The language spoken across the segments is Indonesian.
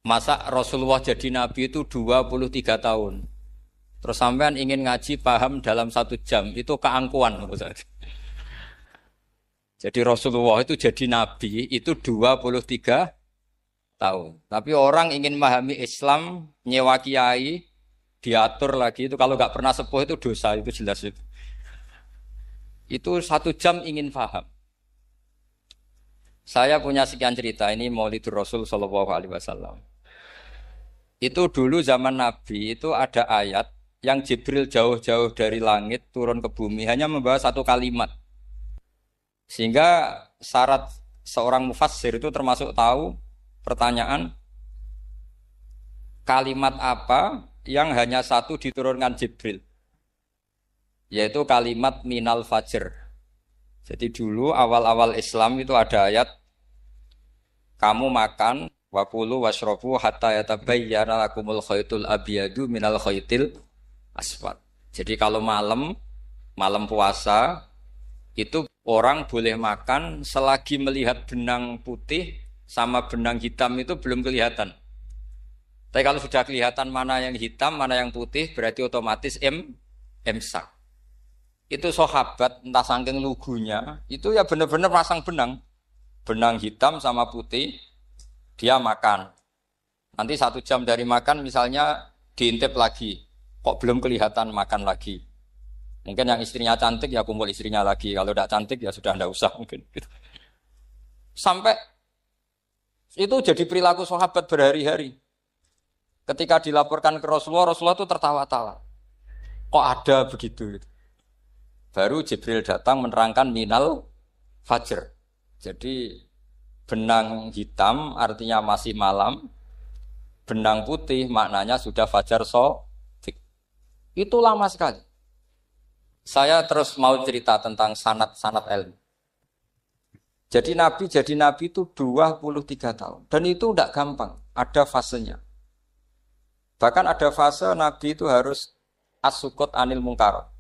Masa Rasulullah jadi nabi itu 23 tahun. Terus sampean ingin ngaji paham dalam 1 jam, itu keangkuhan. Jadi Rasulullah itu jadi nabi itu 23 tahun. Tapi orang ingin memahami Islam, nyewa kiai, diatur lagi itu kalau nggak pernah sepuh itu dosa, itu jelas itu. Itu 1 jam ingin paham. Saya punya sekian cerita ini Maulidur Rasul Shallallahu Alaihi Wasallam. Itu dulu zaman Nabi itu ada ayat yang Jibril jauh-jauh dari langit turun ke bumi hanya membawa satu kalimat. Sehingga syarat seorang mufassir itu termasuk tahu pertanyaan kalimat apa yang hanya satu diturunkan Jibril. Yaitu kalimat minal fajr. Jadi dulu awal-awal Islam itu ada ayat kamu makan wakulu washrobu hatta yatabayyana lakumul khaytul abyadu minal khaytil aswad. Jadi kalau malam puasa itu orang boleh makan selagi melihat benang putih sama benang hitam itu belum kelihatan. Tapi kalau sudah kelihatan mana yang hitam, mana yang putih berarti otomatis imsak. Itu sahabat entah saking lugunya itu ya benar-benar pasang benang hitam sama putih dia makan nanti 1 jam dari makan misalnya diintip lagi kok belum kelihatan makan lagi mungkin yang istrinya cantik ya kumpul istrinya lagi kalau tidak cantik ya sudah tidak usah mungkin sampai itu jadi perilaku sahabat berhari-hari ketika dilaporkan ke Rasulullah itu tertawa-tawa kok ada begitu. Baru Jibril datang menerangkan minal fajr. Jadi benang hitam artinya masih malam, benang putih maknanya sudah fajar shadiq. Itu lama sekali. Saya terus mau cerita tentang sanad-sanad ilmu. Jadi Nabi itu 23 tahun. Dan itu tidak gampang, ada fasenya. Bahkan ada fase Nabi itu harus as-sukut anil mungkarat.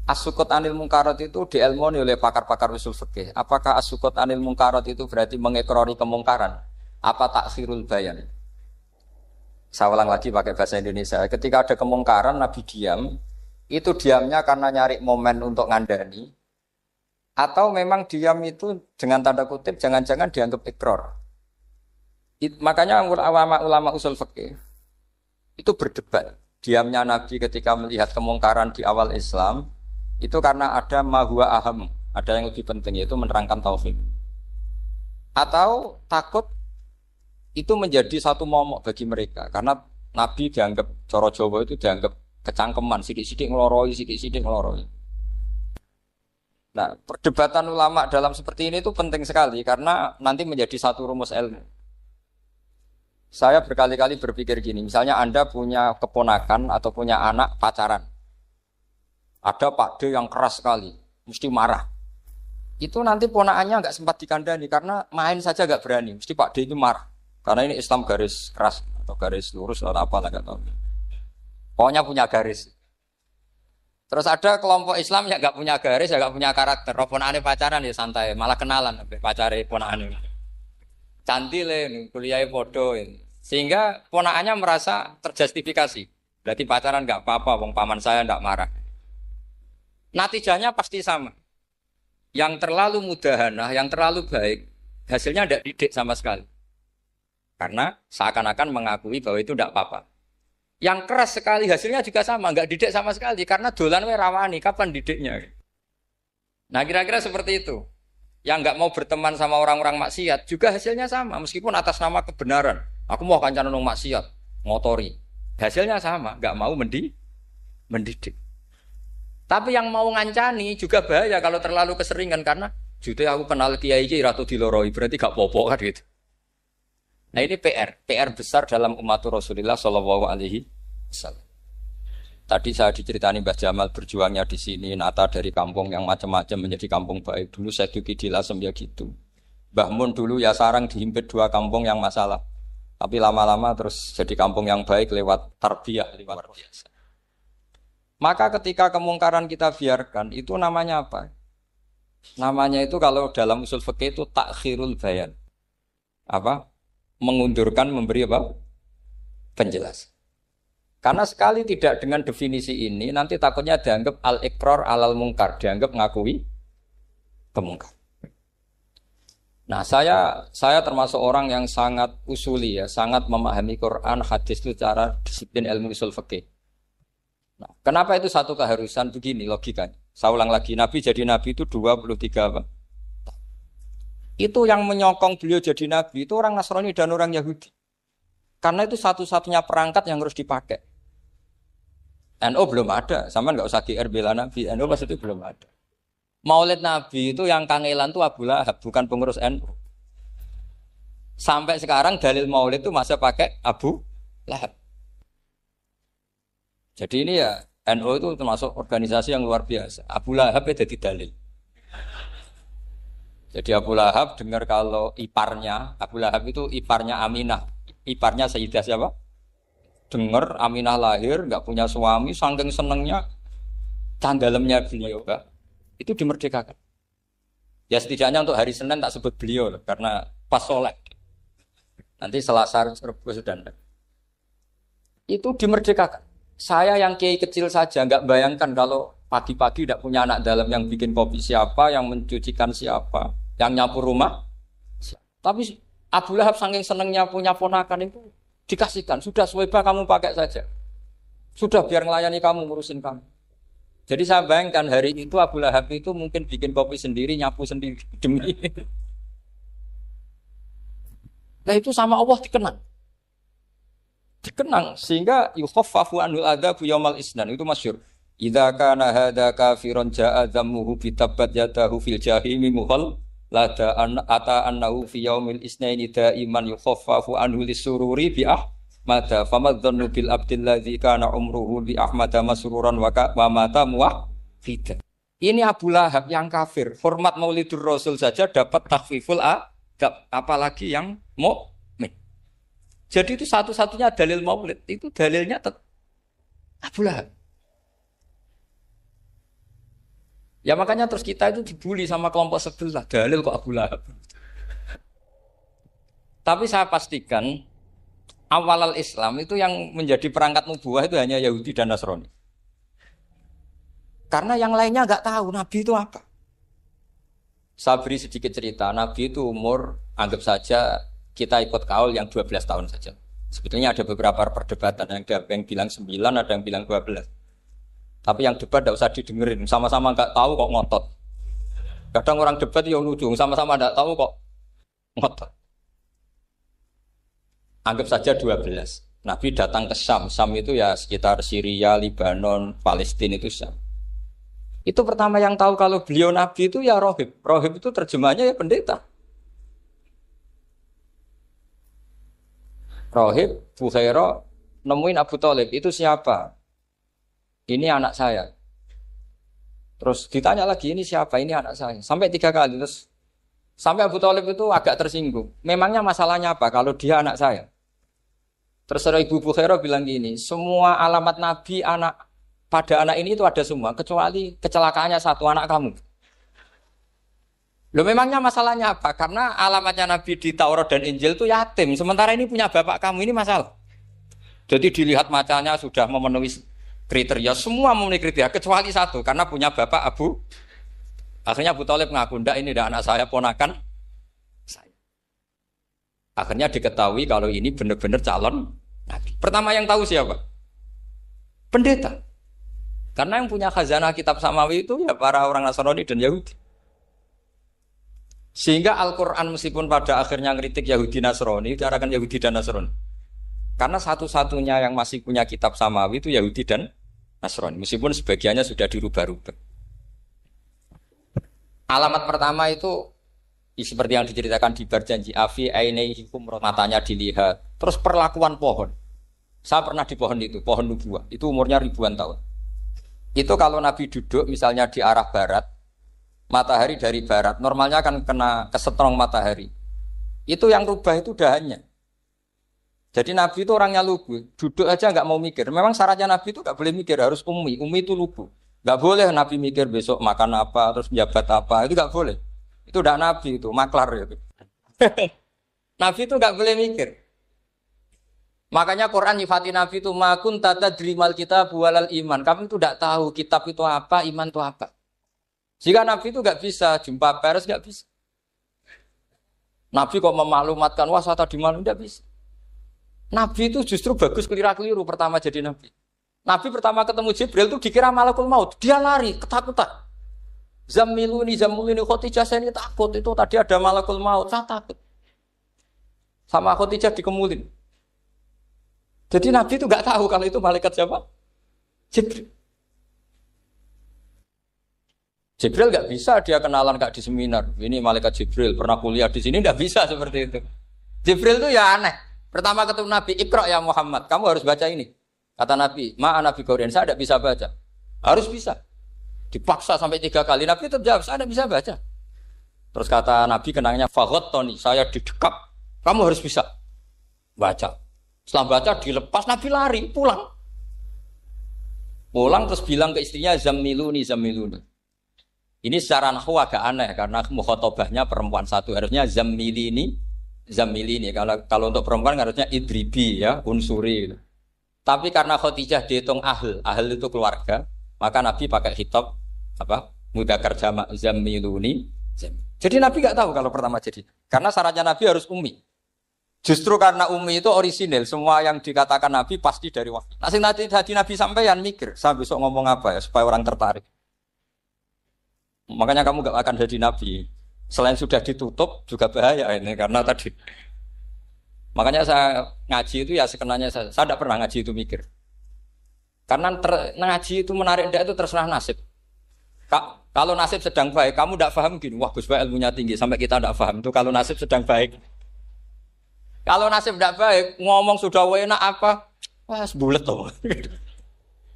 As-sukut anil mungkarat itu diilmoni oleh pakar-pakar usul fikih. Apakah as-sukut anil mungkarat itu berarti mengekrori kemungkaran? Apa takhirul bayan? Saya ulang lagi pakai bahasa Indonesia. Ketika ada kemungkaran, Nabi diam. Itu diamnya karena nyari momen untuk ngandani. Atau memang diam itu dengan tanda kutip jangan-jangan dianggap ikrar. Makanya ulama usul fikih itu berdebat. Diamnya Nabi ketika melihat kemungkaran di awal Islam itu karena ada mahwa aham, ada yang lebih penting yaitu menerangkan tauhid. Atau takut itu menjadi satu momok bagi mereka karena Nabi dianggap coro Jawa itu dianggap kecangkeman, sidik-sidik ngeloroi. Nah, perdebatan ulama dalam seperti ini itu penting sekali karena nanti menjadi satu rumus ilmu. Saya berkali-kali berpikir gini, misalnya Anda punya keponakan atau punya anak pacaran. Ada Pak D yang keras sekali, mesti marah. Itu nanti ponakannya nggak sempat dikandani karena main saja nggak berani. Mesti Pak D itu marah. Karena ini Islam garis keras atau garis lurus atau apa nggak tahu. Pokoknya punya garis. Terus ada kelompok Islam yang nggak punya garis, ya nggak punya karakter. Ponakane pacaran ya santai, malah kenalan pacare ponakane. Cantik kuliahnya bodoh. Sehingga ponakannya merasa terjustifikasi. Berarti pacaran nggak apa-apa, wong paman saya nggak marah. Natijahnya pasti sama. Yang terlalu mudahanah, yang terlalu baik, hasilnya tidak didik sama sekali. Karena seakan-akan mengakui bahwa itu tidak apa-apa. Yang keras sekali hasilnya juga sama, nggak didik sama sekali. Karena dolan we rawani, kapan didiknya? Nah kira-kira seperti itu. Yang nggak mau berteman sama orang-orang maksiat juga hasilnya sama, meskipun atas nama kebenaran. Aku mau kancanan orang maksiat, ngotori. Hasilnya sama, nggak mau mendidik. Tapi yang mau ngancani juga bahaya kalau terlalu keseringan karena jute aku kenal kiai iki ratu diloroi berarti gak popo kan gitu. Nah ini PR besar dalam umat Rasulullah Shallallahu Alaihi Wasallam. Tadi saya diceritani Mbah Jamal berjuangnya di sini, nata dari kampung yang macam-macam menjadi kampung baik. Dulu saya Duki di Lasem ya gitu. Mbah Mun dulu ya sarang dihimpit 2 kampung yang masalah. Tapi lama-lama terus jadi kampung yang baik lewat tarbiyah, lewat biasa. Maka ketika kemungkaran kita biarkan, itu namanya apa? Namanya itu kalau dalam usul fikih itu takhirul bayan. Apa? mengundurkan memberi apa? Penjelasan. Karena sekali tidak dengan definisi ini, nanti takutnya dianggap al-iqrar alal mungkar, dianggap ngakui kemungkar. Nah, saya termasuk orang yang sangat usuli ya, sangat memahami Quran, hadis itu secara disiplin ilmu usul fikih. Nah, kenapa itu satu keharusan begini logikanya? Saya ulang lagi, Nabi jadi Nabi itu 23 apa? Itu yang menyokong beliau jadi Nabi itu orang Nasrani dan orang Yahudi. Karena itu satu-satunya perangkat yang harus dipakai. NU belum ada, sama nggak usah GR bela Nabi. NU pas itu belum ada. Maulid Nabi itu yang kangelan tuh Abu Lahab, bukan pengurus NU. Sampai sekarang dalil Maulid itu masih pakai Abu Lahab. Jadi ini ya NU itu termasuk organisasi yang luar biasa. Abu Lahab itu jadi dalil. Jadi Abu Lahab dengar kalau iparnya Abu Lahab itu iparnya Aminah, iparnya Sayyidah siapa? Dengar Aminah lahir, nggak punya suami, saking senengnya candalemnya beliau, Pak, itu dimerdekakan. Ya setidaknya untuk hari Senin tak sebut beliau, karena pas sholat. Nanti Selasa Rabu sudah ada. Itu dimerdekakan. Saya yang kiai kecil saja nggak bayangkan kalau pagi-pagi tidak punya anak dalam yang bikin kopi siapa, yang mencucikan siapa, yang nyapu rumah. Tapi Abu Lahab saking senengnya punya ponakan itu dikasihkan, sudah Suwaibah kamu pakai saja. Sudah biar melayani kamu, ngurusin kamu. Jadi saya bayangkan hari itu Abu Lahab itu mungkin bikin kopi sendiri, nyapu sendiri demi. Nah itu sama Allah dikenang. Dikenang sehingga yukhaffafu anul adzabu yaumal isnan itu masyhur. Idza kana hadza kafiron jaa dhammuhu bi tabbat yadahu fil jahimi muhal lada ata annahu fi yaumil isnaini daiman yukhaffafu anhu lisururi bi ahmada famadzannu bil abdil ladzi kana umruhu bi ahmada masruran wa mata muwahhid. Ini Abu Lahab yang kafir, hormat Maulidur Rasul saja dapat takhfiful adab, apalagi yang mukmin. Jadi itu satu-satunya dalil Maulid, itu dalilnya Abu Lahab. Ya makanya terus kita itu dibully sama kelompok sebelah, dalil kok Abu Lahab. Tapi saya pastikan awal Islam itu yang menjadi perangkat nubuah itu hanya Yahudi dan Nasrani. Karena yang lainnya nggak tahu Nabi itu apa. Saya beri sedikit cerita, Nabi itu umur anggap saja kita ikut kaul yang 12 tahun saja. Sebetulnya ada beberapa perdebatan, ada yang bilang 9, ada yang bilang 12. Tapi yang debat tidak usah didengerin, sama-sama nggak tahu kok ngotot. Kadang orang debat ya lucu, sama-sama nggak tahu kok ngotot. Anggap saja 12. Nabi datang ke Syam. Syam itu ya sekitar Syria, Lebanon, Palestina itu Syam. Itu pertama yang tahu kalau beliau Nabi itu ya rohib. Rohib itu terjemahnya ya pendeta. Rohib, Bukhairah, nemuin Abu Thalib, itu siapa? Ini anak saya. Terus ditanya lagi, ini siapa? Ini anak saya. Sampai 3 kali. Terus sampai Abu Thalib itu agak tersinggung. Memangnya masalahnya apa kalau dia anak saya? Terus Ibu Bukhairah bilang gini, semua alamat Nabi pada anak ini itu ada semua, kecuali kecelakaannya satu, anak kamu. Loh memangnya masalahnya apa? Karena alamatnya Nabi di Taurat dan Injil itu yatim. Sementara ini punya bapak kamu, ini masalah. Jadi dilihat macanya sudah memenuhi kriteria, semua memenuhi kriteria, kecuali satu, karena punya bapak Abu. Akhirnya Abu Thalib ngaku, ndak ini ndak anak saya, ponakan saya. Akhirnya diketahui kalau ini benar-benar calon Nabi. Pertama yang tahu siapa? Pendeta. Karena yang punya khazanah kitab samawi itu ya para orang Nasrani dan Yahudi. Sehingga Al-Quran meskipun pada akhirnya ngeritik Yahudi Nasrani, bicarakan Yahudi dan Nasrani. Karena satu-satunya yang masih punya kitab samawi itu Yahudi dan Nasrani. Meskipun sebagiannya sudah dirubah-rubah. Alamat pertama itu seperti yang diceritakan di Berjanji, afi ainaihikum, matanya dilihat. Terus perlakuan pohon. Saya pernah di pohon itu, pohon nubuah. Itu umurnya ribuan tahun. Itu kalau Nabi duduk misalnya di arah barat, matahari dari barat, normalnya akan kena kesetrong matahari. Itu yang rubah itu dahannya. Jadi Nabi itu orangnya lugu, duduk aja nggak mau mikir. Memang syaratnya Nabi itu nggak boleh mikir, harus ummi. Ummi itu lugu. Nggak boleh Nabi mikir besok makan apa, terus menjabat apa, itu nggak boleh. Itu udah Nabi itu, maklar itu. Nabi itu nggak boleh mikir. Makanya Quran nyifati Nabi itu makun tata drimal kita bualal iman. Kamu itu tidak tahu kitab itu apa, iman itu apa. Jika Nabi itu nggak bisa jumpa pers, nggak bisa. Nabi kok memaklumatkan wasata di mana, nggak bisa. Nabi itu justru bagus keliru pertama jadi Nabi. Nabi pertama ketemu Jibril itu dikira malakul maut, dia lari ketakutan. Zamiluni Khotijah saya ini takut itu tadi ada malakul maut, saya takut. Sama Khotijah dikemulin. Jadi Nabi itu nggak tahu kalau itu malaikat siapa? Jibril. Jibril nggak bisa dia kenalan kak di seminar. Ini malaikat Jibril pernah kuliah di sini, nggak bisa seperti itu. Jibril itu ya aneh. Pertama ketemu Nabi, Iqra ya Muhammad, kamu harus baca ini. Kata Nabi, Nabi Qur'an saya tidak bisa baca. Harus bisa. Dipaksa sampai 3 kali. Nabi tetap jawab, saya tidak bisa baca. Terus kata Nabi kenangnya, Fagot Tony, saya didekap. Kamu harus bisa baca. Setelah baca dilepas, Nabi lari, pulang. Pulang terus bilang ke istrinya, Zamiluni. Ini secara nahwu agak aneh, karena mukhotobahnya perempuan satu. Harusnya Zamilini. Kalau untuk perempuan harusnya idribi ya, unsuri. Gitu. Tapi karena Khadijah dihitung ahl itu keluarga, maka Nabi pakai khitab mudzakkar jamak Zamiluni. Jadi Nabi nggak tahu kalau pertama jadi. Karena syaratnya Nabi harus ummi. Justru karena ummi itu orisinil, semua yang dikatakan Nabi pasti dari wahyu. Nanti Nabi sampeyan mikir, saya besok ngomong apa ya supaya orang tertarik. Makanya kamu gak akan jadi Nabi. Selain sudah ditutup juga bahaya ini karena tadi. Makanya saya ngaji itu ya sekenanya saya tidak pernah ngaji itu mikir. Karena ngaji itu menarik itu terserah nasib. Kalau nasib sedang baik, kamu tidak paham gini, wah Gus Baik ilmunya tinggi sampai kita tidak paham itu kalau nasib sedang baik. Kalau nasib tidak baik, ngomong sudah enak apa? Wah, sebulet tuh.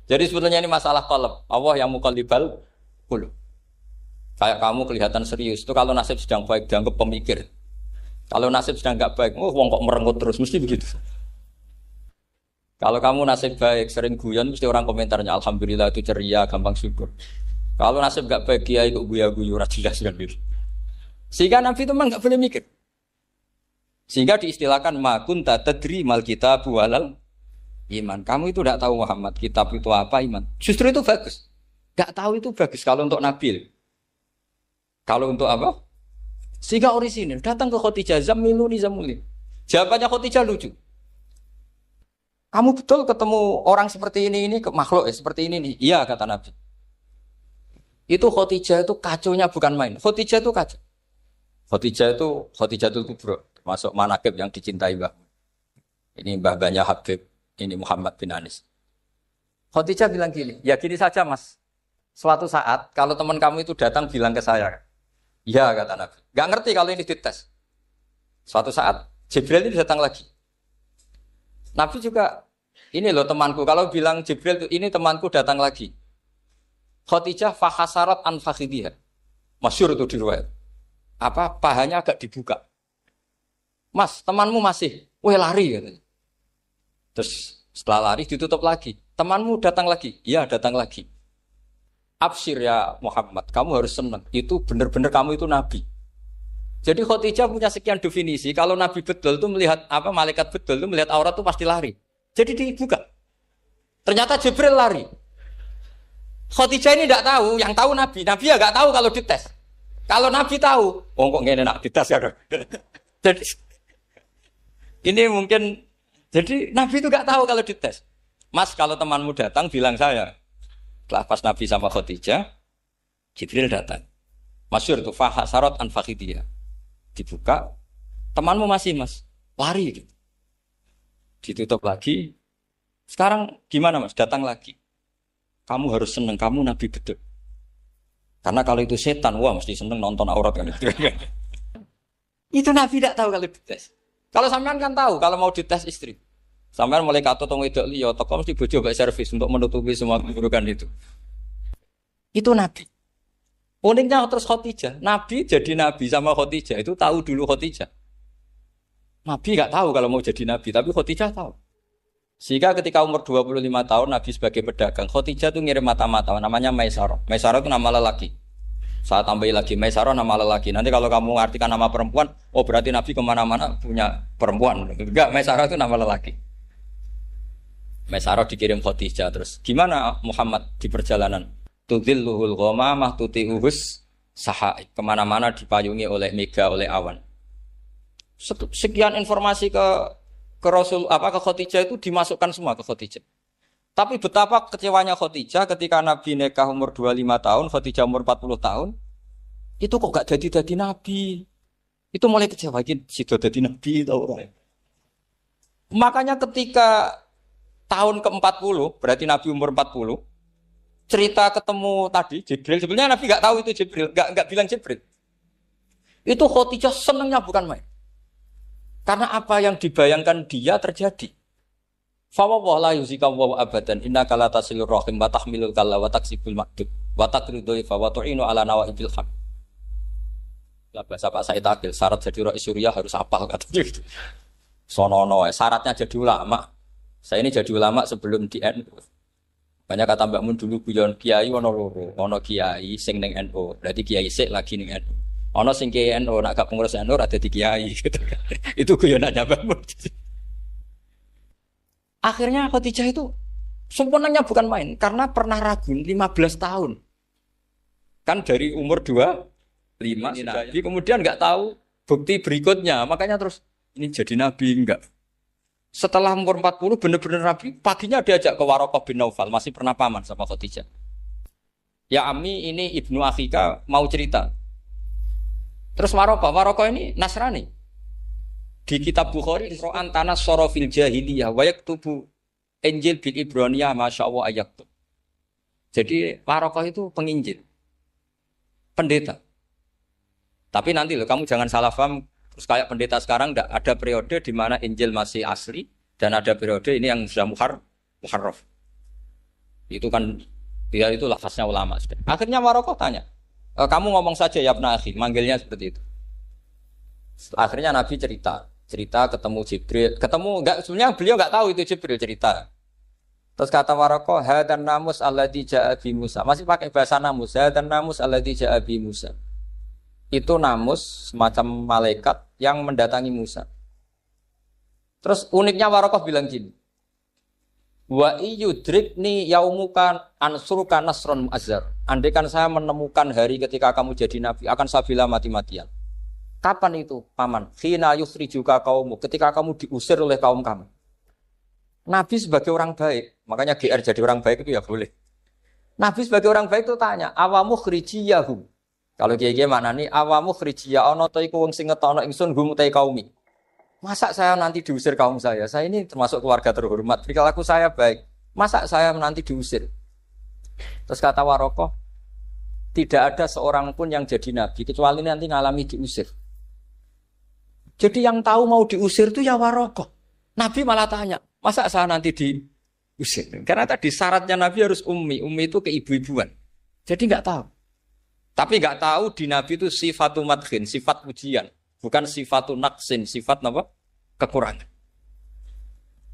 Jadi sebetulnya ini masalah qalb. Allah yang muqallibal qulub. Kayak kamu kelihatan serius. Itu kalau nasib sedang baik dianggap pemikir. Kalau nasib sedang enggak baik, wong kok merengut terus, mesti begitu. Kalau kamu nasib baik, sering guyon, mesti orang komentarnya alhamdulillah itu ceria, gampang syukur. Kalau nasib enggak baik, kiai kok guya-guyu ora jelas kan gitu. Sehingga Nabi itu memang enggak boleh mikir. Sehingga diistilahkan makun tadri mal kitab walal iman. Kamu itu tidak tahu Muhammad kitab itu apa iman. Justru itu bagus. Enggak tahu itu bagus kalau untuk Nabi. Kalau untuk apa? Sehingga orisinil datang ke Khadijah Zamiluni. Jawabannya Khadijah lucu. Kamu betul ketemu orang seperti ini ke makhluk seperti ini nih. Iya kata Nabi. Itu Khadijah itu kacaunya bukan main. Khadijah itu kacau. Khadijah itu kubro. Masuk manaqib yang dicintai Mbah. Ini mbah-mbahnya Habib, ini Muhammad bin Anis. Khadijah bilang gini, ya gini saja mas. Suatu saat kalau teman kamu itu datang bilang ke saya, ya kata Nabi. Gak ngerti kalau ini dites. Suatu saat Jibril ini datang lagi. Nabi juga, ini loh temanku. Kalau bilang Jibril ini temanku datang lagi. Khadijah fahasarat an fakhidiyah. Masyhur itu di riwayat. Pahanya agak dibuka. Mas, temanmu masih, lari katanya. Terus setelah lari ditutup lagi. Temanmu datang lagi, iya datang lagi. Absyir ya Muhammad, kamu harus senang. Itu benar-benar kamu itu Nabi. Jadi Khadijah punya sekian definisi. Kalau Nabi betul itu melihat malaikat betul itu melihat aurat itu pasti lari. Jadi dibuka. Ternyata Jibril lari. Khadijah ini tidak tahu, yang tahu Nabi. Nabi ya nggak tahu kalau dites. Kalau Nabi tahu, kok nggak enak dites ya. Jadi ini mungkin, jadi Nabi itu gak tahu kalau dites. Mas, kalau temanmu datang bilang saya. Setelah pas Nabi sama Khadijah, Jibril datang. Masyhur itu fahasarat an fakhidiyah. Dibuka, temanmu masih mas, lari gitu. Ditutup lagi. Sekarang gimana mas? Datang lagi. Kamu harus seneng, kamu Nabi betul. Karena kalau itu setan, wah mesti seneng nonton aurat kan itu. Itu Nabi tidak tahu kalau dites. Kalau sampean kan tahu kalau mau dites istri. Sampean mulai kato tong wedok liya teko mesti bojo mbak servis untuk menutupi semua keburukan itu. Itu Nabi. Uniknya terus Khadijah. Nabi jadi Nabi sama Khadijah itu tahu dulu Khadijah. Nabi enggak tahu kalau mau jadi Nabi, tapi Khadijah tahu. Sehingga ketika umur 25 tahun Nabi sebagai pedagang, Khadijah itu ngirim mata-mata namanya Maisarah. Maisarah itu nama lelaki. Saya tambahi lagi Maisarah nama lelaki. Nanti kalau kamu mengartikan nama perempuan, oh berarti Nabi kemana-mana punya perempuan. Enggak, Maisarah itu nama lelaki. Maisarah dikirim Khadijah terus. Gimana Muhammad di perjalanan? Tudilluhul ghamamah tuti'uhus sahai. Kemana-mana dipayungi oleh mega, oleh awan. Sekian informasi ke Rasul ke Khadijah itu dimasukkan semua ke Khadijah. Tapi betapa kecewanya Khadijah ketika Nabi nikah umur 25 tahun, Khadijah umur 40 tahun. Itu kok gak jadi Nabi. Itu mulai kecewa sido jadi Nabi tahu. Makanya ketika tahun ke-40, berarti Nabi umur 40, cerita ketemu tadi Jibril, sebenarnya Nabi gak tahu itu Jibril, gak bilang Jibril. Itu Khadijah senangnya bukan main. Karena apa yang dibayangkan dia terjadi. Fa la yuzika wa abadan innaka la tasilur rahim wa tahmilul kalla wa taksibul ma'dud wa taqridu fa wa tu'inu ala nawaibil haq. Lah bahasa Pak Said Akil syarat jadi rais Suriah harus hafal katanya gitu. Sonono syaratnya jadi ulama. Saya ini jadi ulama sebelum di NU. Banyak kata Mbak Mun dulu guyon kiai ono loro, ono kiai sing ning NU, berarti kiai sik lagi ning NU. Ono sing kiai NU nak gak pengurus NU ada di kiai gitu kan. Itu guyonannya Mbak Mun. Akhirnya Khadijah itu sempurnanya bukan main karena pernah ragu 15 tahun. Kan dari umur 25 Nabi kemudian enggak tahu bukti berikutnya. Makanya terus ini jadi Nabi enggak. Setelah umur 40 benar-benar Nabi, paginya diajak ke Waraqah bin Naufal, masih pernah paman sama Khadijah. Ya Ami ini Ibnu Akhika mau cerita. Terus Waraqah ini Nasrani. Di kitab Bukhari Qur'an tanah sorofil jahiliyah wa yaktubu Injil bil Ibraniyah masyaallah ayaktub. Jadi Waraqah itu penginjil. Pendeta. Tapi nanti loh kamu jangan salah paham terus kayak pendeta sekarang enggak ada periode di mana Injil masih asli dan ada periode ini yang sudah muharraf. Itu kan dia itu lafaznya ulama sudah. Akhirnya Waraqah tanya, kamu ngomong saja ya Ibnu Akhi, manggilnya seperti itu. Akhirnya Nabi cerita ketemu Jibril, enggak sebenarnya beliau enggak tahu itu Jibril cerita. Terus kata Waraqah, hadan namus alladzi jaa bi Musa. Masih pakai bahasa namus, hadan namus alladzi jaa bi Musa. Itu namus semacam malaikat yang mendatangi Musa. Terus uniknya Waraqah bilang gini. Wa iyudrikni yaumuka ansuruka nasron muazzar. Andaikan saya menemukan hari ketika kamu jadi nabi, akan saya bela mati-matian. Kapan itu, paman? Khina yukhrijuka kaumu, ketika kamu diusir oleh kaum kamu. Nabi sebagai orang baik, makanya GR jadi orang baik itu ya boleh. Nabi sebagai orang baik itu tanya, awamu khrijiyahum. Kalau kiai-kiai maknani awamu khrijiyah ana ta iku wong sing ngetono ingsun hum ta kaumi. Masa saya nanti diusir kaum saya? Saya ini termasuk keluarga terhormat. Perilaku saya baik. Masa saya nanti diusir? Terus kata Waraqah, tidak ada seorang pun yang jadi nabi kecuali nanti ngalami diusir. Jadi yang tahu mau diusir itu ya Waraqah. Nabi malah tanya, masa saya nanti diusir? Karena tadi syaratnya Nabi harus ummi. Ummi itu keibu-ibuan. Jadi enggak tahu. Tapi enggak tahu di Nabi itu sifatu madkhin, sifat pujian. Bukan sifatu naqsin, sifat apa? Kekurangan.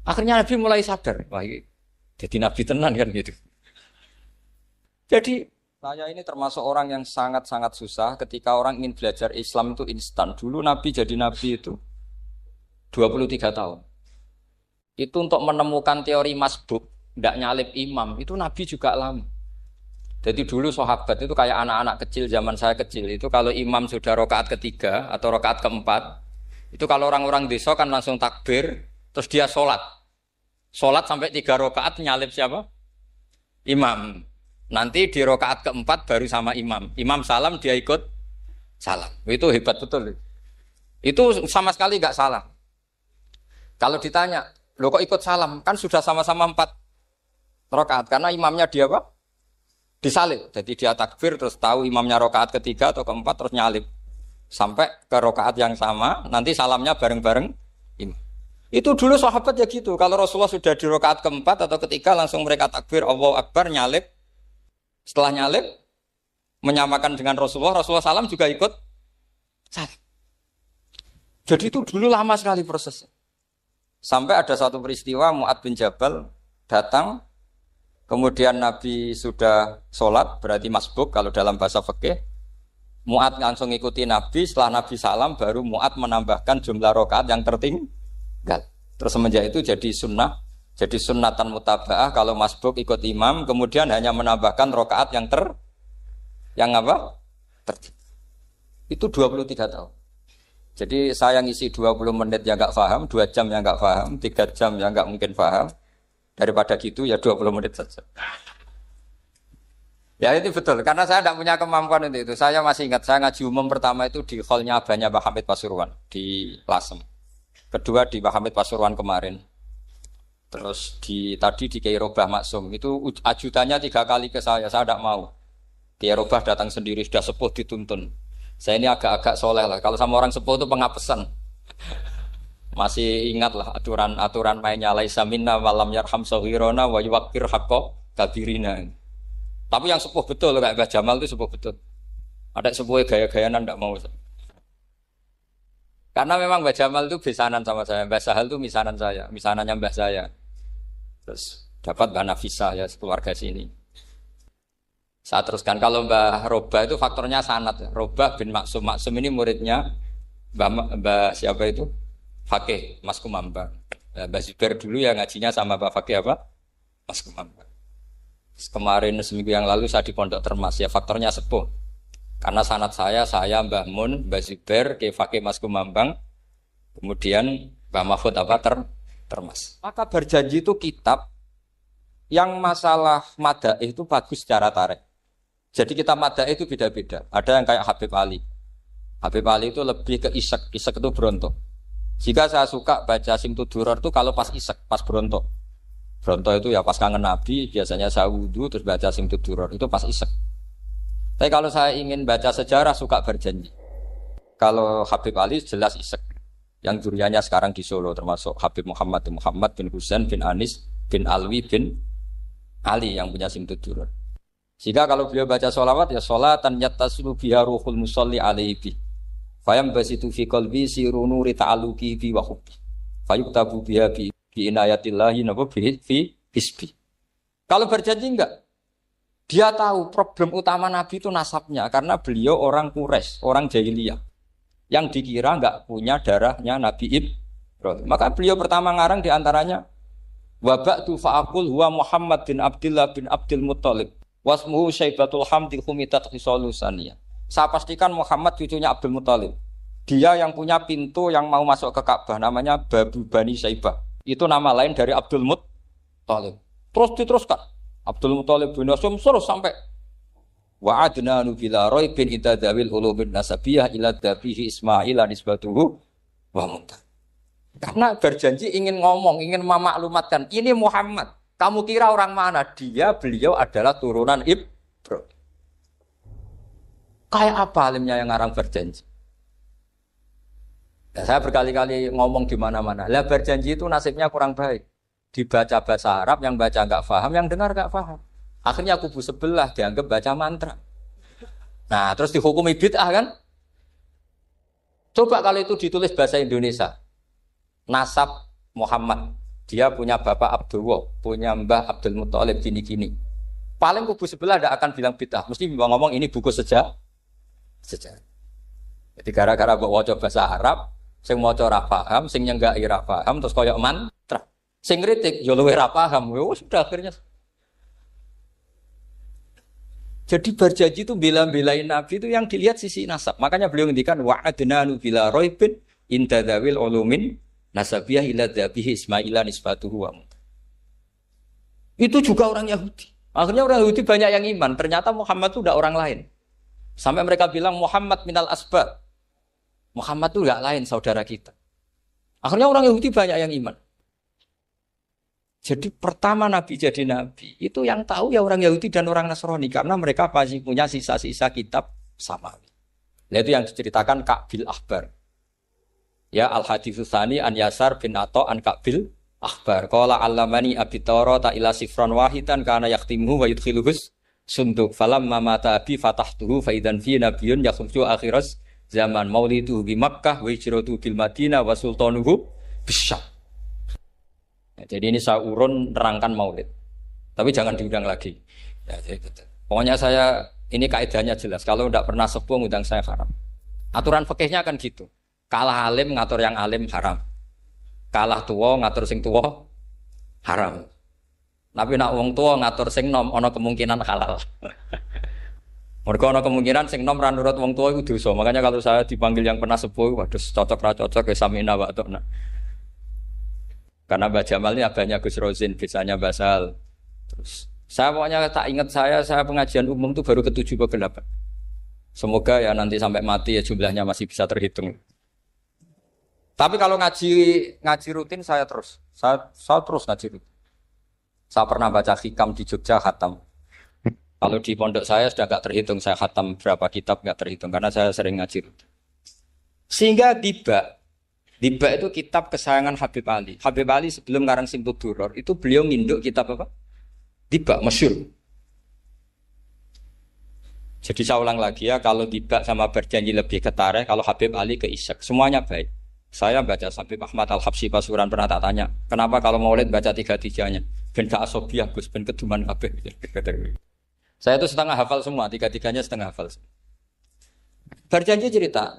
Akhirnya Nabi mulai sadar. Wah, jadi Nabi tenan kan gitu. Jadi saya ini termasuk orang yang sangat-sangat susah ketika orang ingin belajar Islam itu instan. Dulu Nabi jadi Nabi itu 23 tahun. Itu untuk menemukan teori masbuk, tidak nyalip imam, itu Nabi juga lama. Jadi dulu sahabat itu kayak anak-anak kecil zaman saya kecil. Itu kalau imam sudah rakaat ketiga atau rakaat keempat, itu kalau orang-orang desa kan langsung takbir, terus dia sholat. Sholat sampai 3 rakaat nyalip siapa? Imam. Nanti di rakaat keempat baru sama imam. Imam salam dia ikut salam. Itu hebat betul. Itu sama sekali nggak salah. Kalau ditanya, lo kok ikut salam? Kan sudah sama-sama 4 rakaat karena imamnya dia apa? Disalib. Jadi dia takbir terus tahu imamnya rakaat ketiga atau keempat terus nyalip sampai ke rakaat yang sama. Nanti salamnya bareng-bareng imam. Itu dulu sahabat ya gitu. Kalau Rasulullah sudah di rakaat keempat atau ketiga langsung mereka takbir Allahu Akbar nyalip. Setelah nyalip menyamakan dengan Rasulullah, Rasulullah salam juga ikut salam. Jadi itu dulu lama sekali prosesnya. Sampai ada satu peristiwa Mu'ad bin Jabal datang, kemudian Nabi sudah sholat, berarti masbuk kalau dalam bahasa fikih. Mu'ad langsung ikuti Nabi, setelah Nabi salam baru Mu'ad menambahkan jumlah rakaat yang tertinggal. Terus semenjak itu jadi sunnatan mutaba'ah kalau masbuk ikut imam, kemudian hanya menambahkan rakaat yang apa? Itu 23 tahun. Jadi saya ngisi 20 menit yang enggak paham, 2 jam yang enggak paham, 3 jam yang enggak mungkin paham. Daripada gitu ya 20 menit saja. Ya itu betul, karena saya tidak punya kemampuan untuk itu. Saya masih ingat, saya ngaji umum pertama itu di hallnya abahnya Pak Hamid Pasuruan di Lasem. Kedua di Pak Hamid Pasuruan kemarin. Terus tadi di Kiai Robah Maksum, itu ajudannya 3 kali ke saya tidak mau. Kiai Robah datang sendiri, sudah sepuh dituntun. Saya ini agak-agak soleh lah, kalau sama orang sepuh itu pengapesan. Masih ingat lah aturan mainnya, laisa minna walam yarham saghirona wa yuwaqqir haqqa kabirina. Tapi yang sepuh betul kayak Mbah Jamal itu sepuh betul. Ada sepuh gaya-gayaan tidak mau. Karena memang Mbah Jamal itu besanan sama saya, Mbah Sahal itu misanan saya, misanannya Mbah saya. Terus dapat Mbah Nafisa ya keluarga sini. Saya teruskan kalau Mbah Robah itu faktornya sanad. Robah bin Maksum, Maksum ini muridnya Mbah siapa itu? Fakih Mas Kumambang. Mbah Zubair dulu ya ngajinya sama Mbah Fakih apa? Mas Kumambang. Kemarin seminggu yang lalu saya di Pondok Termas ya faktornya sepuh. Karena sanad saya Mbah Mun, Mbah Zubair, Kiai Fakih Mas Kumambang, kemudian Mbah Mahfud apa Termas. Maka berjanji itu kitab yang masalah madaih itu bagus secara tarik. Jadi kita madaih itu beda-beda. Ada yang kayak Habib Ali. Habib Ali itu lebih ke isek itu berontok. Jika saya suka baca Simtud Duror itu kalau pas isek, pas berontok. Berontok itu ya pas kangen Nabi, biasanya saya wudu terus baca Simtud Duror itu pas isek. Tapi kalau saya ingin baca sejarah suka berjanji. Kalau Habib Ali jelas isek. Yang duriannya sekarang di Solo termasuk Habib Muhammad bin Husain bin Anis bin Alwi bin Ali yang punya Simtud Duror. Jika kalau beliau baca sholawat ya sholatan yattasilu biha ruhul musalli alaihi. Fayam basitu fi qalbi sirunu rita'aluki bi wa hubbi. Fayuktabu biha bi inayatillahi nabu fi hisbi. Kalau berjanji enggak, dia tahu problem utama Nabi itu nasabnya karena beliau orang Quraisy, orang jahiliyah yang dikira enggak punya darahnya Nabi Ibrahim. Maka beliau pertama ngarang diantaranya wa ba'du fa'aqul huwa Muhammad bin Abdullah bin Abdul Muttalib wasmuhu Syaibatul Hamdi khumitat khisalu saniyah. Saya pastikan Muhammad cucunya Abdul Muttalib. Dia yang punya pintu yang mau masuk ke Ka'bah namanya Babu Bani Syaibah. Itu nama lain dari Abdul Muttalib. Terus diteruskan. Abdul Muttalib bin Hashim terus sampai wa adnanu bila raibin idadawil ulubin nasabiyah ila dabihi Ismail nisbatuhu wa muntah. Karena berjanji ingin ngomong, ingin memaklumatkan ini Muhammad. Kamu kira orang mana? Beliau adalah turunan Ibrahim. Kayak apa alimnya yang ngarang berjanji? Ya, saya berkali-kali ngomong di mana-mana. Lah berjanji itu nasibnya kurang baik. Dibaca bahasa Arab, yang baca nggak paham, yang dengar nggak paham. Akhirnya kubu sebelah dianggap baca mantra. Nah, terus dihukumi bid'ah kan? Coba kalau itu ditulis bahasa Indonesia. Nasab Muhammad. Dia punya bapak Abdullah, punya mbah Abdul Muttalib gini-gini. Paling kubu sebelah tidak akan bilang bid'ah. Mesti ngomong ini buku sejarah. Jadi gara-gara bawa bahasa Arab, sing maca ora paham, sing nyenggaki ora paham, terus koyo mantra. Sing kritik yo luwih ora paham. Sudah akhirnya. Jadi berjanji itu bela-belain Nabi itu yang dilihat sisi nasab. Makanya beliau ngendikan wa'adnanu bila raibin intadawil ulumin nasabiyah ila dhabihi Ismaila nisbatuhu wa. Itu juga orang Yahudi. Akhirnya orang Yahudi banyak yang iman. Ternyata Muhammad itu udah orang lain. Sampai mereka bilang Muhammad minal asbab. Muhammad itu enggak lain saudara kita. Akhirnya orang Yahudi banyak yang iman. Jadi pertama Nabi jadi Nabi itu yang tahu ya orang Yahudi dan orang Nasrani karena mereka pasti punya sisa-sisa kitab samawi. Itu yang diceritakan Ka'bil Ahbar. Ya al-haditsus tsani an Yasar bin Atha an Ka'bil Ahbar. Qala 'allamani Abi Tawrata ila sifran wahidan kana yaqtimuhu wa yudkhiluhus sunduk falamma mata abi fatahtuhu fa idzan fi nabiyyun yakhruju akhiras zaman maulidu bi Makkah wa hijratu bil Madinah wa sultanuhu bisyam. Ya, jadi ini saya urun nerangkan maulid. Tapi jangan diundang lagi. Ya, jadi, pokoknya saya ini kaidahnya jelas. Kalau tidak pernah sepuh ngundang saya haram. Aturan fikihnya kan gitu. Kalah alim ngatur yang alim haram. Kalah tua ngatur sing tua haram. Tapi nak wong tua ngatur sing nom ana kemungkinan halal. Mergo ana kemungkinan sing nom ra nurut wong tua iku dosa. Makanya kalau saya dipanggil yang pernah sepuh, waduh cocok ra cocok ya samina wa ta'na. Karena Mbah Jamal ini abahnya Gus Rozin, bisanya basal. Terus saya pokoknya tak ingat saya pengajian umum itu baru ke-7 ke 8. Semoga ya nanti sampai mati ya jumlahnya masih bisa terhitung. Tapi kalau ngaji rutin saya terus. Saya terus ngaji rutin. Saya pernah baca hikam di Jogja khatam. Kalau di pondok saya sudah enggak terhitung saya khatam berapa kitab enggak terhitung karena saya sering ngaji rutin. Sehingga tiba itu kitab kesayangan Habib Ali. Habib Ali sebelum ngarang Simtud Duror itu beliau nginduk kitab apa? Tiba masyhur. Jadi saya ulang lagi ya, kalau Tiba sama Berjanji lebih ketare, kalau Habib Ali ke Ishaq, semuanya baik. Saya baca Habib Ahmad Al-Habsyi Pasuruan pernah tak tanya, kenapa kalau Maulid baca 3-3-nya? Ben gak asobiah Gus, ben keduman kabeh. Saya itu setengah hafal semua, 3-3-nya setengah hafal. Berjanji cerita,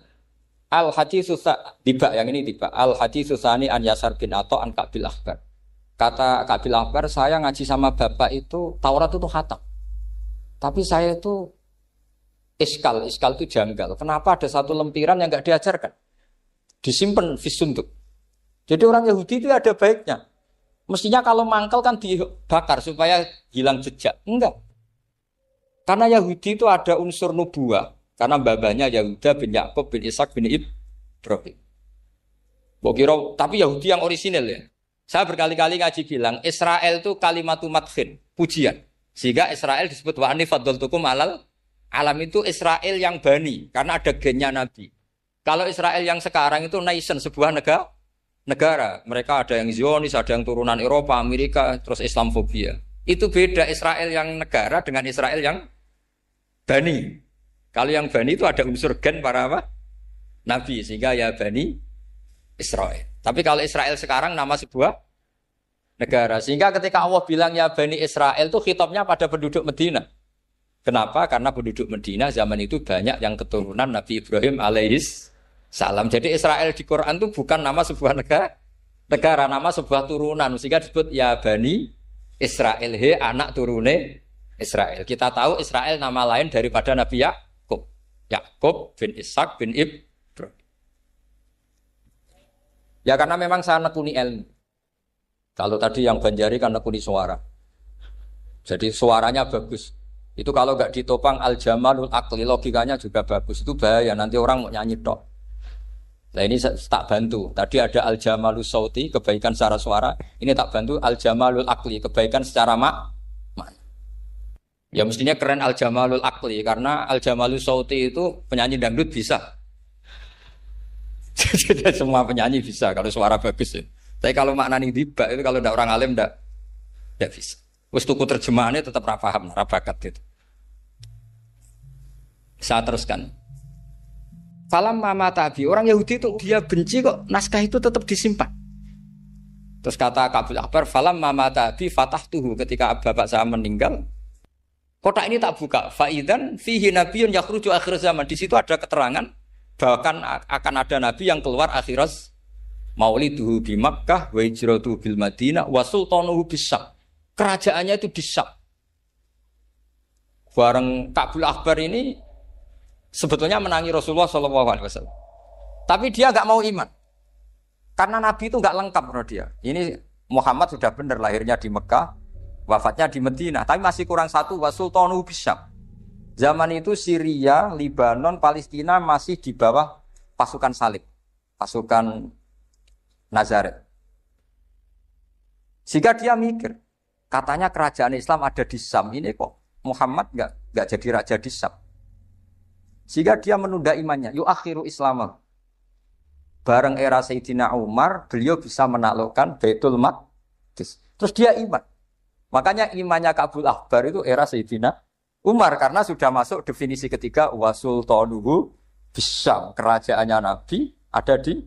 Al-Haditsus Tiba yang ini Tiba, Al-Haditsus Tsani an Yasar bin Atha an Ka'bil Akhbar. Kata Ka'bil Akhbar, saya ngaji sama bapak itu Taurat itu khatam. Tapi saya itu iskal itu janggal. Kenapa ada satu lempiran yang enggak diajarkan? Disimpan fisunduk. Jadi orang Yahudi itu ada baiknya. Mestinya kalau mangkal kan dibakar supaya hilang jejak. Enggak. Karena Yahudi itu ada unsur nubuah. Karena babanya Yahuda bin Yakub bin Ishak bin Ibrahim. Tapi Yahudi yang orisinal ya. Saya berkali-kali ngaji bilang Israel itu kalimatu madhin, pujian. Sehingga Israel disebut wa ani faddaltukum alal alam itu Israel yang bani karena ada gennya Nabi. Kalau Israel yang sekarang itu nation, sebuah negara. Mereka ada yang Zionis, ada yang turunan Eropa, Amerika, terus Islamofobia. Itu beda Israel yang negara dengan Israel yang bani. Kalau yang bani itu ada unsur gen para apa? Nabi, sehingga ya bani Israel. Tapi kalau Israel sekarang nama sebuah negara. Sehingga ketika Allah bilang ya bani Israel itu khitabnya pada penduduk Medina. Kenapa? Karena penduduk Medina zaman itu banyak yang keturunan Nabi Ibrahim alaihis salam. Jadi Israel di Quran itu bukan nama sebuah negara, nama sebuah turunan. Sehingga disebut ya Bani Israel, he anak turune Israel. Kita tahu Israel nama lain daripada Nabi Yakub. Yakub bin Ishak bin Ibrahim. Ya karena memang saya nekuni ilmu. Kalau tadi yang Banjari kan nekuni suara. Jadi suaranya bagus. Itu kalau nggak ditopang al-jamalul akli, logikanya juga bagus. Itu bahaya, nanti orang mau nyanyi tok. Nah ini tak bantu. Tadi ada al-jamalul sauti, kebaikan secara suara. Ini tak bantu al-jamalul akli, kebaikan secara mak. Ya mestinya keren al-jamalul akli, karena al-jamalul sauti itu penyanyi dangdut bisa. Jadi semua penyanyi bisa kalau suara bagus ya. Tapi kalau maknani tiba itu kalau tidak orang alim tidak bisa. Wes tuku terjemahannya tetap paham, bakat itu. Saya teruskan. Falam mama tabi, orang Yahudi itu dia benci kok naskah itu tetap disimpan. Terus kata Ka'bil Akhbar, falam mama tabi fatahtuhu, ketika bapak saya meninggal, kotak ini tak buka. Faidan fihi nabiyyun yakhruju akhir zaman. Di situ ada keterangan bahkan akan ada nabi yang keluar akhirat, mauliduhu bi Makkah wa hijratuhu bil Madinah wa sultanuhu bis-Syam. Kerajaannya itu di Syam. Bareng Ka'bil Akhbar ini sebetulnya menangi Rasulullah SAW. Tapi dia enggak mau iman. Karena nabi itu enggak lengkap menurut dia. Ini Muhammad sudah benar lahirnya di Mekah, wafatnya di Madinah, tapi masih kurang satu, wa sultanuhu bis-Syam. Zaman itu Syria, Lebanon, Palestina masih di bawah pasukan salib, pasukan Nazaret. Sehingga dia mikir, katanya kerajaan Islam ada di Syam, ini kok Muhammad enggak jadi raja di Syam. Sehingga dia menunda imannya, yuakhiru Islamah. Bareng era Sayyidina Umar, beliau bisa menaklukkan Baitul Maqdis. Terus dia iman. Makanya imannya Ka'bil Akhbar itu era Sayyidina Umar, karena sudah masuk definisi ketiga wasultanuhu bisyam, kerajaannya Nabi ada di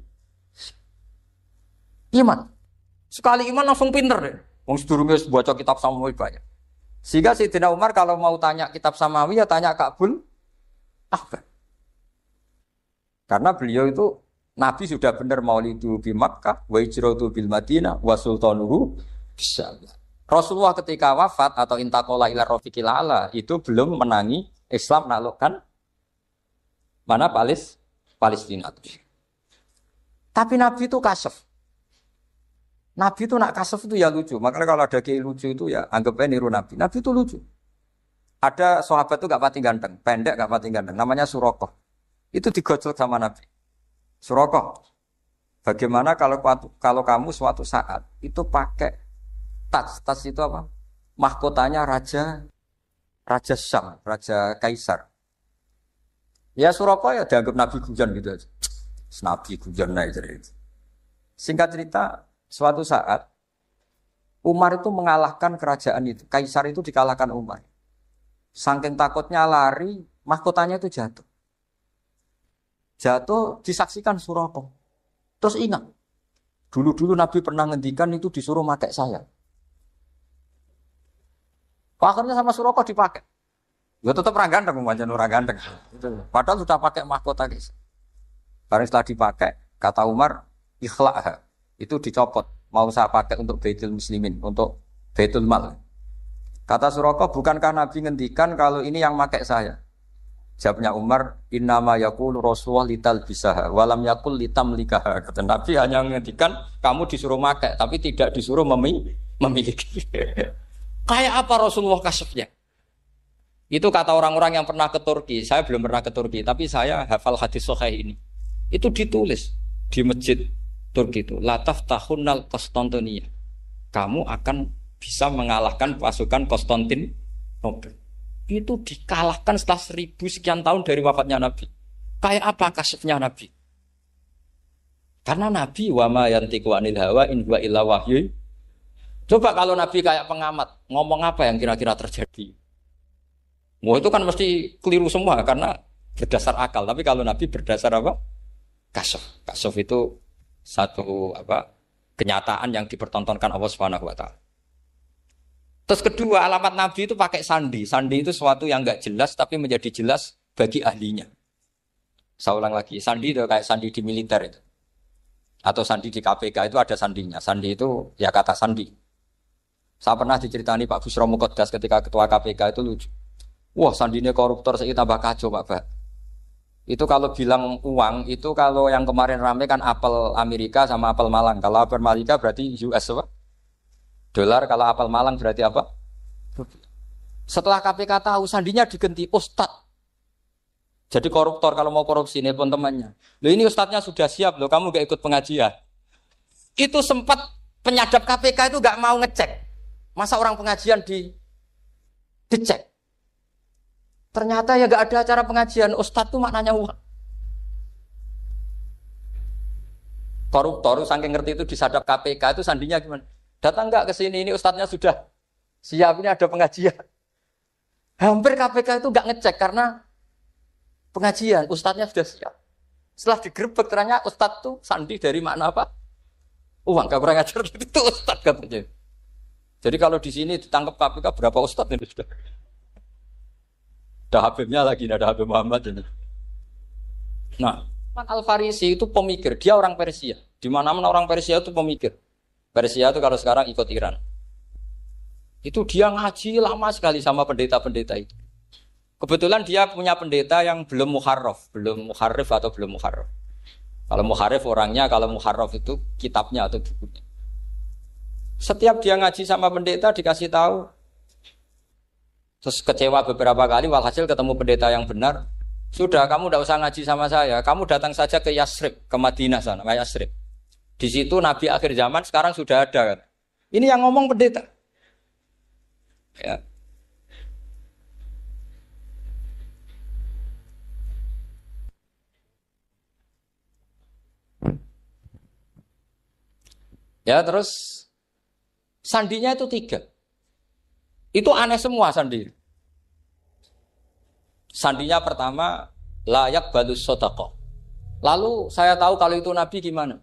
iman. Sekali iman langsung pinter deh. Wong sedurunge baca kitab Samuel banyak. Sehingga Sayyidina Umar kalau mau tanya kitab Samawi ya tanya Ka'bul Ahbar. Karena beliau itu Nabi sudah benar maulidu bi Makkah wa hijratu bil Madinah wa sultanuhu bisyam. Rasulullah ketika wafat atau intaqala ila rafiqil ala itu belum menangi Islam naklukkan mana Palestina. Tapi Nabi itu kasef. Nabi itu nak kasef itu ya lucu. Makanya kalau ada kiai lucu itu ya anggapnya niru Nabi. Nabi itu lucu. Ada sahabat itu gak pati ganteng, pendek gak pati ganteng. Namanya Surakoh. Itu digojol sama Nabi. Surakoh, bagaimana kalau kamu suatu saat itu pakai tas itu apa? Mahkotanya Raja Syam, Raja Kaisar. Ya Surakoh ya dianggap Nabi Gujan gitu aja. Nabi Gujan aja. Singkat cerita, suatu saat Umar itu mengalahkan kerajaan itu. Kaisar itu dikalahkan Umar. Saking takutnya lari, mahkotanya itu jatuh. Jatuh disaksikan Surakoh. Terus ingat, dulu Nabi pernah ngendikan itu disuruh pakai saya. Akhirnya sama Surakoh dipakai. Ya tetap orang ganteng, orang ganteng. Padahal sudah pakai mahkota guys. Karena setelah dipakai, kata Umar, ikhla'ha. Itu dicopot. Mau saya pakai untuk Baitul Muslimin, untuk Baitul Mal. Kata Surakoh, bukankah Nabi ngendikan kalau ini yang pakai saya? Jawabnya Umar, innama yaqulu Rasulullah lital bisaha walam yaqul litam likaha. Kata Nabi hanya menghentikan kamu disuruh makai tapi tidak disuruh memiliki. Kayak apa Rasulullah kasefnya? Itu kata orang-orang yang pernah ke Turki. Saya belum pernah ke Turki, tapi saya hafal hadis sahih ini. Itu ditulis di masjid Turki itu, lataf tahunnal Konstantinia. Kamu akan bisa mengalahkan pasukan Konstantinopel. Itu dikalahkan setelah 1000 sekian tahun dari wafatnya Nabi. Kayak apa kasifnya Nabi? Karena Nabi wa ma yantiqu anil hawa in huwa illa wahyu. Coba kalau Nabi kayak pengamat, ngomong apa yang kira-kira terjadi? Wah itu kan mesti keliru semua karena berdasar akal. Tapi kalau Nabi berdasar apa? Kasaf. Kasaf itu satu kenyataan yang dipertontonkan Allah Subhanahu wa taala. Terus kedua, alamat Nabi itu pakai sandi. Sandi itu sesuatu yang enggak jelas tapi menjadi jelas bagi ahlinya. Saya ulang lagi, sandi itu kayak sandi di militer itu. Atau sandi di KPK itu ada sandinya. Sandi itu ya kata sandi. Saya pernah diceritani Pak Busro Muqaddas ketika ketua KPK itu lucu. Wah sandinya koruptor saya tambah kacau Pak. Itu kalau bilang uang, itu kalau yang kemarin rame kan apel Amerika sama apel Malang. Kalau apel Amerika berarti US apa? Dolar, kalau apel Malang berarti apa? Setelah KPK tahu sandinya diganti Ustadz. Jadi koruptor kalau mau korupsi ini pun temannya. Loh ini Ustadznya sudah siap loh, kamu gak ikut pengajian. Itu sempat penyadap KPK itu gak mau ngecek. Masa orang pengajian dicek. Ternyata ya gak ada acara pengajian. Ustadz itu maknanya uang. Koruptor saking ngerti itu disadap KPK itu sandinya gimana? Datang nggak ke sini, ini ustadznya sudah siap, ini ada pengajian. Hampir KPK itu nggak ngecek karena pengajian, ustadznya sudah siap. Setelah digerebek ternyata ustadz tuh sandi dari makna apa? Uang, gak kurang ajar itu ustadz katanya. Jadi kalau di sini ditangkap KPK berapa ustadz ini sudah? Ada Habibnya lagi, ada Habib Muhammad ini. Nah, Al-Farisi itu pemikir, dia orang Persia. Di mana-mana orang Persia itu pemikir. Persia itu kalau sekarang ikut Iran. Itu dia ngaji lama sekali sama pendeta-pendeta itu. Kebetulan dia punya pendeta yang belum muharraf atau belum muharraf. Kalau muharraf orangnya, kalau muharraf itu kitabnya atau bukunya. Setiap dia ngaji sama pendeta dikasih tahu. Terus kecewa beberapa kali, walhasil ketemu pendeta yang benar. Sudah, kamu tidak usah ngaji sama saya. Kamu datang saja ke Yasrib, ke Madinah sana, ke Yasrib. Di situ Nabi akhir zaman sekarang sudah ada kan. Ini yang ngomong pendeta. Ya. Ya terus sandinya itu 3. Itu aneh semua sandi. Sandinya pertama layak balus sodako. Lalu saya tahu kalau itu Nabi gimana.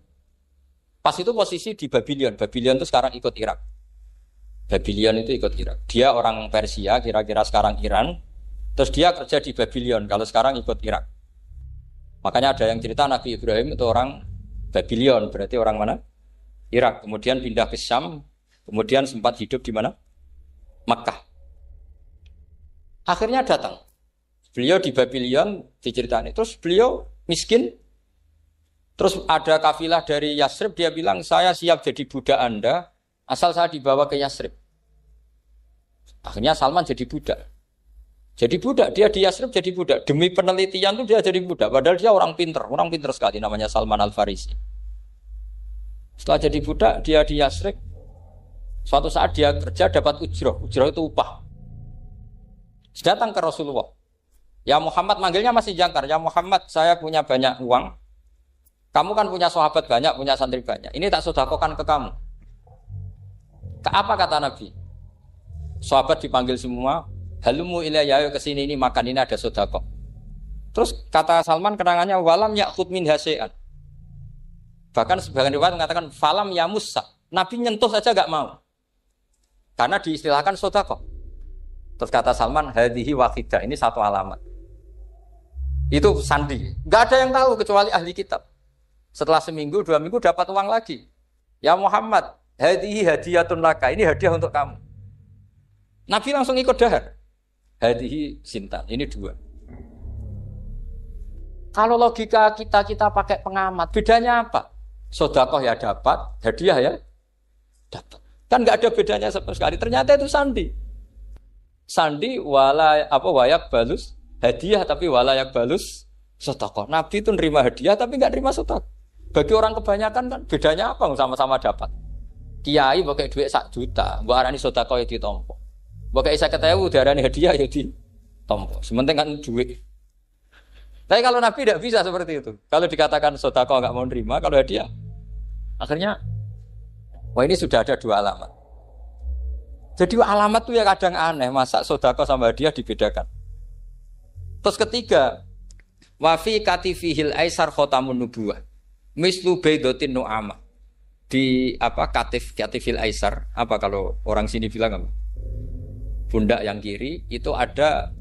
Pas itu posisi di Babylon. Babylon itu sekarang ikut Irak. Babylon itu ikut Irak. Dia orang Persia, kira-kira sekarang Iran. Terus dia kerja di Babylon, kalau sekarang ikut Irak. Makanya ada yang cerita Nabi Ibrahim itu orang Babylon, berarti orang mana? Irak. Kemudian pindah ke Syam, kemudian sempat hidup di mana? Makkah. Akhirnya datang. Beliau di Babylon diceritain. Terus beliau miskin. Terus ada kafilah dari Yasrib, dia bilang, saya siap jadi budak Anda, asal saya dibawa ke Yasrib. Akhirnya Salman jadi budak. Jadi budak, dia di Yasrib jadi budak. Demi penelitian itu dia jadi budak. Padahal dia orang pinter sekali, namanya Salman Al-Farisi. Setelah jadi budak, dia di Yasrib. Suatu saat dia kerja dapat ujroh. Ujroh itu upah. Datang ke Rasulullah. Ya Muhammad, manggilnya masih jangkar. Ya Muhammad, saya punya banyak uang. Kamu kan punya sahabat banyak, punya santri banyak. Ini tak sedekahkan ke kamu. Apa kata Nabi? Sahabat dipanggil semua. Halumu ilayya, kesini ini makan, ini ada sedekah. Terus kata Salman kenangannya walam ya'khud min hasya'an. Bahkan sebagian riwayat mengatakan falam ya musa. Nabi nyentuh saja enggak mau. Karena diistilahkan sedekah. Terus kata Salman hadhihi waqidah, ini satu alamat. Itu sandi. Enggak ada yang tahu kecuali ahli kitab. Setelah seminggu, 2 minggu dapat uang lagi. Ya Muhammad, hadhihi hadiyatun laka, ini hadiah untuk kamu. Nabi langsung ikut dahar. Hadihi sintan, ini 2. Kalau logika kita pakai pengamat, bedanya apa? Sedekah ya dapat, hadiah ya dapat. Kan nggak ada bedanya sama sekali. Ternyata itu sandi. Sandi wayak balus hadiah tapi walayak balus sedekah. Nabi itu nerima hadiah tapi nggak nerima sedekah. Bagi orang kebanyakan kan bedanya apa? Sama-sama dapat. Kiai pakai duit 1 juta, mbok arani sedekah ya ditompo. Pakai 50.000 diarani hadiah ya ditompo. Sementing kan duit. Tapi kalau Nabi tidak bisa seperti itu. Kalau dikatakan sedekah enggak mau nerima, kalau hadiah. Akhirnya wah ini sudah ada 2 alamat. Jadi alamat tuh ya kadang aneh, masa sedekah sama hadiah dibedakan. Terus ketiga, wa fi katifihil aisar khatamun nubuwah. Mislu baidatin nu'ama. Di katifil aisar, apa kalau orang sini bilang apa? Pundak yang kiri itu ada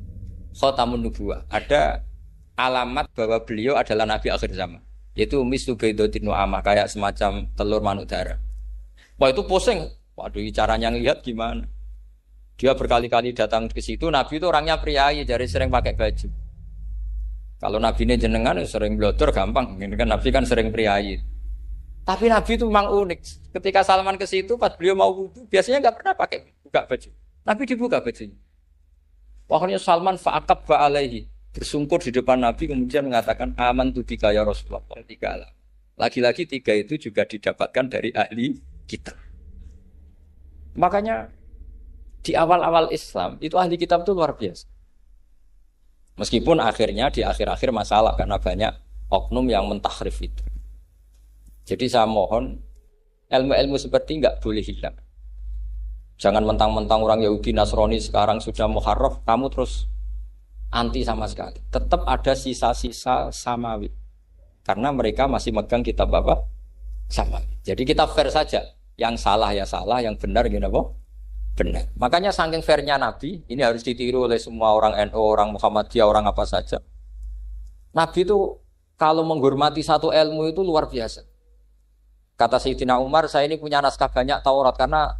khatamun nubuwah, ada alamat bahwa beliau adalah nabi akhir zaman, yaitu mislu baidatin nu'ama, kayak semacam telur manuk darah. Wah itu pusing. Waduh, caranya ngelihat gimana? Dia berkali-kali datang ke situ. Nabi itu orangnya priayi, jadi sering pakai baju. Kalau Nabi ini jenengan sering blodor gampang, ini kan Nabi kan sering priayi. Tapi Nabi itu memang unik. Ketika Salman ke situ, pas beliau mau wudu, biasanya nggak pernah pakai buka baju. Nabi dibuka bajunya. Pokoknya Salman fa'aqab ba'alaihi, bersungkur di depan Nabi, kemudian mengatakan aman tu bika ya Rasulullah. 3 alam. Lagi-lagi 3 itu juga didapatkan dari ahli kitab. Makanya di awal-awal Islam itu ahli kitab itu luar biasa. Meskipun akhirnya di akhir-akhir masalah karena banyak oknum yang mentahrif itu. Jadi saya mohon ilmu-ilmu seperti enggak boleh hilang. Jangan mentang-mentang orang Yahudi Nasrani sekarang sudah muharraf, kamu terus anti sama sekali. Tetap ada sisa-sisa samawi. Karena mereka masih megang kitab apa? Samawi. Jadi kita fair saja. Yang salah ya salah, yang benar gini apa? Benar. Makanya saking fairnya Nabi, ini harus ditiru oleh semua orang NU, orang Muhammadiyah, orang apa saja. Nabi itu kalau menghormati satu ilmu itu luar biasa. Kata Sayyidina Umar, saya ini punya naskah banyak Taurat karena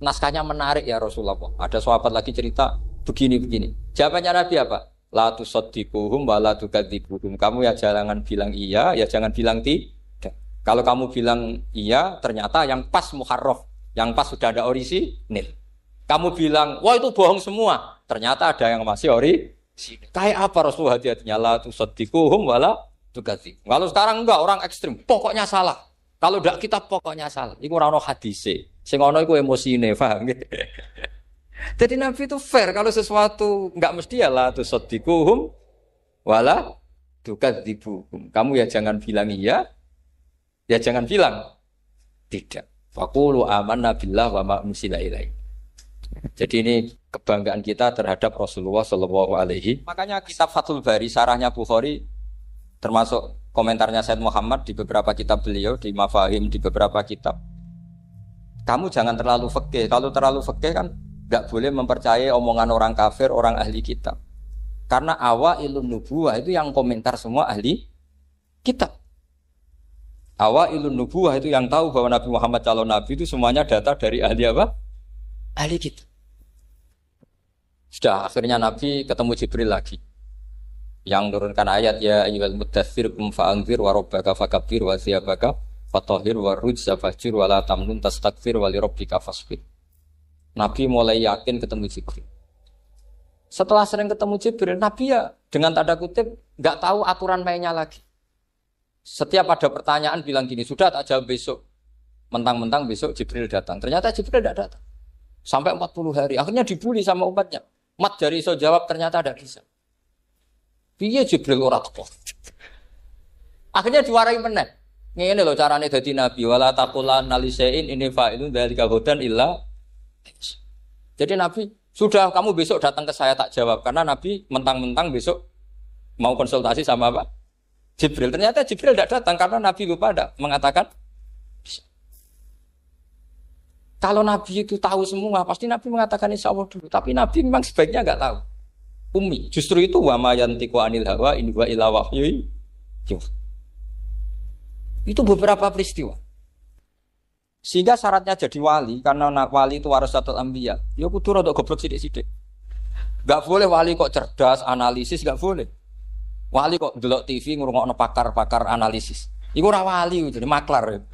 naskahnya menarik ya Rasulullah. Ada sahabat lagi cerita begini-begini. Jawabannya Nabi apa? La tusaddiquhum wa la tukadzibuhum. Kamu ya jangan bilang iya, ya jangan bilang tidak. Kalau kamu bilang iya, ternyata yang pas muharraf, yang pas sudah ada orisinil. Kamu bilang, wah itu bohong semua, ternyata ada yang masih orisinil. Kayak apa Rasulullah hati-hatinya? La tusaddiquhum wa la tukadzibuhum. Kalau sekarang enggak, orang ekstrim, pokoknya salah. Kalau tidak kita pokoknya salah. Iku ora ono hadise. Sing ono iku emosine, paham nggih? Jadi Nabi itu fair, kalau sesuatu enggak mesti ya la tusaddiquhum wala tukadzibuhum. Kamu ya jangan bilang iya, ya jangan bilang tidak. Faqulu amanna billah wa ma unsila ilaihi. Jadi ini kebanggaan kita terhadap Rasulullah sallallahu alaihi. Makanya kitab Fathul Bari sarahnya Bukhari termasuk komentarnya Said Muhammad di beberapa kitab beliau, di Mafahim di beberapa kitab. Kamu jangan terlalu fikih. Kalau terlalu fikih kan nggak boleh mempercayai omongan orang kafir, orang ahli kitab. Karena awailun nubuwah itu yang komentar semua ahli kitab. Awailun nubuwah itu yang tahu bahwa Nabi Muhammad calon nabi itu semuanya data dari ahli apa? Ahli kitab. Sudah akhirnya Nabi ketemu Jibril lagi. Yang turunkan ayat ya ayyuhal muddatsir qum fa'anzir wa rabbaka fakabbir wa thiyabaka fatahhir wa rujza fahjur wa la tamnun tastakbir wa li rabbika fasbir. Nabi mulai yakin ketemu Jibril. Setelah sering ketemu Jibril, Nabi ya dengan tanda kutip nggak tahu aturan mainnya lagi. Setiap ada pertanyaan bilang gini, sudah tak jawab besok. Mentang-mentang besok Jibril datang. Ternyata Jibril tidak datang. Sampai 40 hari. Akhirnya dibully sama umatnya. Mat jari iso jawab ternyata ada bisa. Piye Jibril ora teko. Akhirnya diwarai meneh. Ngene lho carane dadi nabi wala taqulanna lisain ini fa'ilun dzalika hudan illa. Jadi Nabi, sudah kamu besok datang ke saya tak jawab karena Nabi mentang-mentang besok mau konsultasi sama apa? Jibril. Ternyata Jibril tidak datang karena Nabi lupa ada mengatakan bisa. Kalau Nabi itu tahu semua, pasti Nabi mengatakan insya Allah dulu. Tapi Nabi memang sebaiknya nggak tahu. Umi, justru itu wa ma yantiqu anil hawa in huwa illa wahyu. Itu beberapa peristiwa. Sehingga syaratnya jadi wali karena wali itu warasatul anbiya. Ya kudu rada goblok sithik-sithik. Enggak boleh wali kok cerdas, analisis enggak boleh. Wali kok delok TV ngrungokno pakar-pakar analisis. Iku ora wali jadi maklar.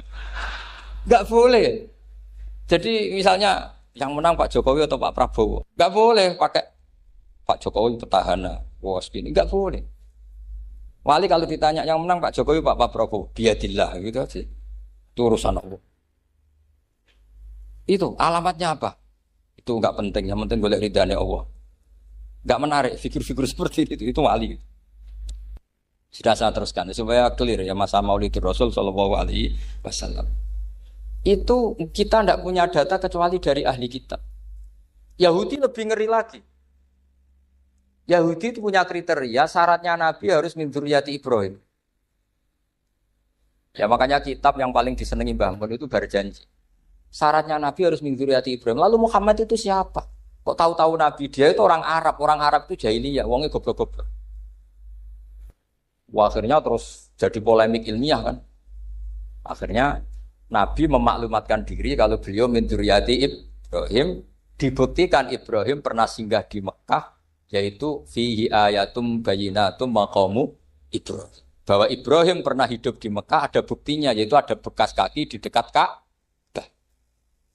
Enggak boleh. Jadi misalnya yang menang Pak Jokowi atau Pak Prabowo, enggak boleh pakai Pak Jokowi petahana, bos gini, enggak boleh. Wali kalau ditanya yang menang Pak Jokowi, Pak Prabowo, biadillah gitu aja. Itu urusan Allah. Itu alamatnya apa? Itu enggak penting, yang penting golek ridhane Allah. Enggak menarik figur-figur seperti itu wali. Sudah saya teruskan supaya clear ya masa Maulidur Rasul sallallahu alaihi wasallam. Itu kita tidak punya data kecuali dari ahli kitab. Yahudi lebih ngeri lagi. Yahudi itu punya kriteria, syaratnya Nabi harus min dzurriyyati Ibrahim. Ya makanya kitab yang paling disenangi Mbah Mun itu Berjanji. Syaratnya Nabi harus min dzurriyyati Ibrahim. Lalu Muhammad itu siapa? Kok tahu-tahu Nabi dia itu orang Arab itu jahiliyah, wongnya goblok-goblok. Wah, akhirnya terus jadi polemik ilmiah kan. Akhirnya Nabi memaklumatkan diri kalau beliau min dzurriyyati Ibrahim, dibuktikan Ibrahim pernah singgah di Mekah. Yaitu fihi ayatum bayyinatum maqamu Ibrahim. Bahwa Ibrahim pernah hidup di Mekah ada buktinya yaitu ada bekas kaki di dekat Ka'bah.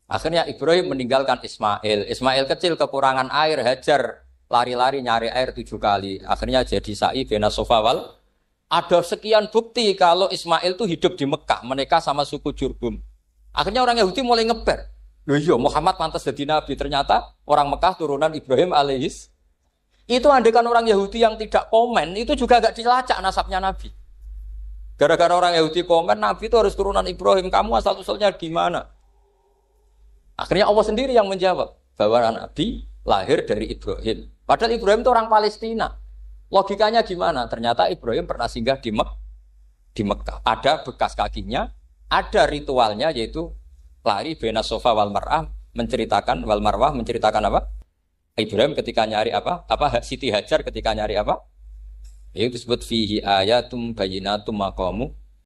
Akhirnya Ibrahim meninggalkan Ismail. Ismail kecil kekurangan air, Hajar lari-lari nyari air 7 kali. Akhirnya jadi sa'i bena Safa wal. Ada sekian bukti kalau Ismail itu hidup di Mekah, menikah sama suku Jurhum. Akhirnya orang Yahudi mulai ngeper. Loh iya Muhammad pantas jadi nabi. Ternyata orang Mekah turunan Ibrahim alaihis. Itu andekan orang Yahudi yang tidak komen, itu juga gak dilacak nasabnya Nabi. Gara-gara orang Yahudi komen, Nabi itu harus turunan Ibrahim, kamu asal-usulnya gimana? Akhirnya Allah sendiri yang menjawab, bahwa Nabi lahir dari Ibrahim. Padahal Ibrahim itu orang Palestina. Logikanya gimana? Ternyata Ibrahim pernah singgah di Mekah. Ada bekas kakinya, ada ritualnya yaitu lari bena Safa wal Marwah, menceritakan wal Marwah menceritakan apa? Ibrahim ketika nyari apa? Siti Hajar ketika nyari apa? Itu disebut fihi ayatum bayyinatum maqamu